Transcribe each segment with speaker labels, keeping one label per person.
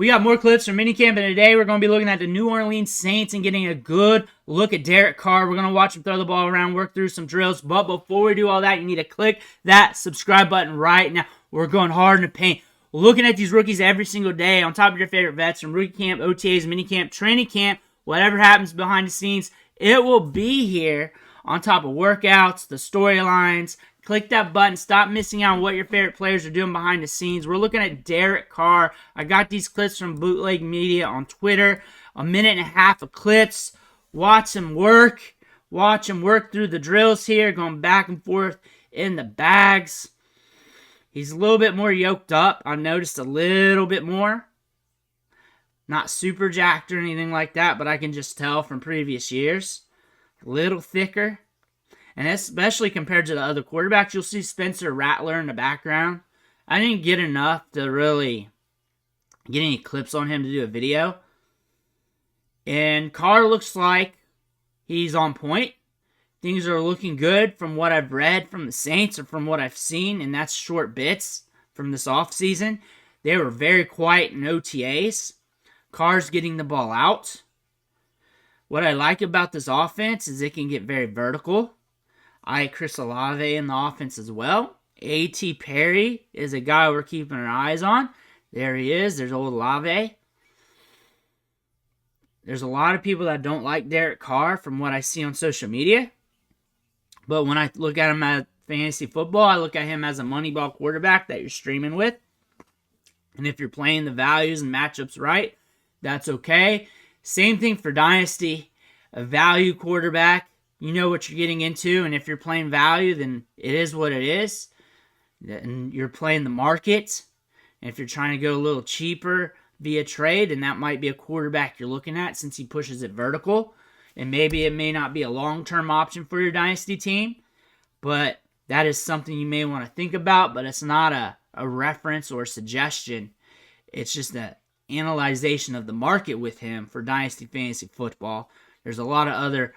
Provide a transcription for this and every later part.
Speaker 1: We got more clips from Minicamp, and today we're going to be looking at the New Orleans Saints and getting a good look at Derek Carr. We're going to watch him throw the ball around, work through some drills. But before we do all that, you need to click that subscribe button right now. We're going hard in the paint. Looking at these rookies every single day on top of your favorite vets from rookie camp, OTAs, minicamp, training camp, whatever happens behind the scenes, it will be here on top of workouts, the storylines. Click that button. Stop missing out on what your favorite players are doing behind the scenes. We're looking at Derek Carr. I got these clips from Bootleg Media on Twitter. 1.5 minutes of clips. Watch him work. Watch him work through the drills here, going back and forth in the bags. He's a little bit more yoked up. I noticed a little bit more. Not super jacked or anything like that, but I can just tell from previous years. A little thicker. And especially compared to the other quarterbacks, you'll see Spencer Rattler in the background. I didn't get enough to really get any clips on him to do a video. And Carr looks like he's on point. Things are looking good from what I've read from the Saints or from what I've seen, and that's short bits from this offseason. They were very quiet in OTAs. Carr's getting the ball out. What I like about this offense is it can get very vertical. I like Chris Olave in the offense as well. A.T. Perry is a guy we're keeping our eyes on. There he is. There's old Olave. There's a lot of people that don't like Derek Carr from what I see on social media. But when I look at him at fantasy football, I look at him as a moneyball quarterback that you're streaming with. And if you're playing the values and matchups right, that's okay. Same thing for Dynasty. A value quarterback. You know what you're getting into, and if you're playing value, then it is what it is. And you're playing the market. And if you're trying to go a little cheaper via trade, then that might be a quarterback you're looking at since he pushes it vertical. And maybe it may not be a long-term option for your Dynasty team, but that is something you may want to think about, but it's not a reference or a suggestion. It's just an analyzation of the market with him for Dynasty Fantasy Football. There's a lot of other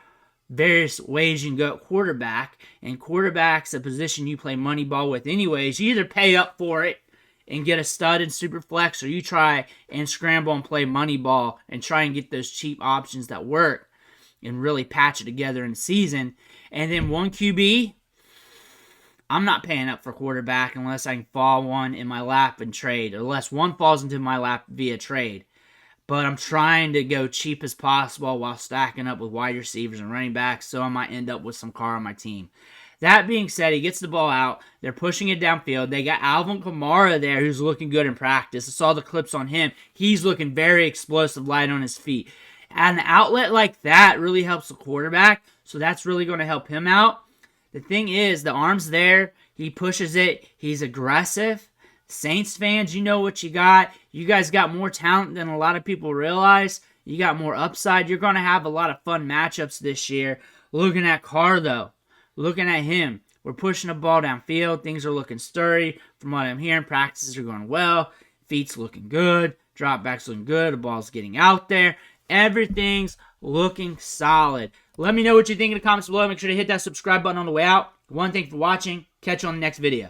Speaker 1: various ways you can go at quarterback, and quarterback's a position you play money ball with anyways. You either pay up for it and get a stud in Superflex, or you try and scramble and play money ball and try and get those cheap options that work and really patch it together in the season. And then one QB, I'm not paying up for quarterback unless I can fall one in my lap and trade, or unless one falls into my lap via trade. But I'm trying to go cheap as possible while stacking up with wide receivers and running backs, so I might end up with some Carr on my team. That being said, he gets the ball out. They're pushing it downfield. They got Alvin Kamara there who's looking good in practice. I saw the clips on him. He's looking very explosive, light on his feet. And an outlet like that really helps the quarterback, so that's really going to help him out. The thing is, the arm's there. He pushes it. He's aggressive. Saints fans, you know what you got. You guys got more talent than a lot of people realize. You got more upside. You're going to have a lot of fun matchups this year. Looking at Carr, though. Looking at him. We're pushing the ball downfield. Things are looking sturdy. From what I'm hearing, practices are going well. Feet's looking good. Dropback's looking good. The ball's getting out there. Everything's looking solid. Let me know what you think in the comments below. Make sure to hit that subscribe button on the way out. One, thank you for watching. Catch you on the next video.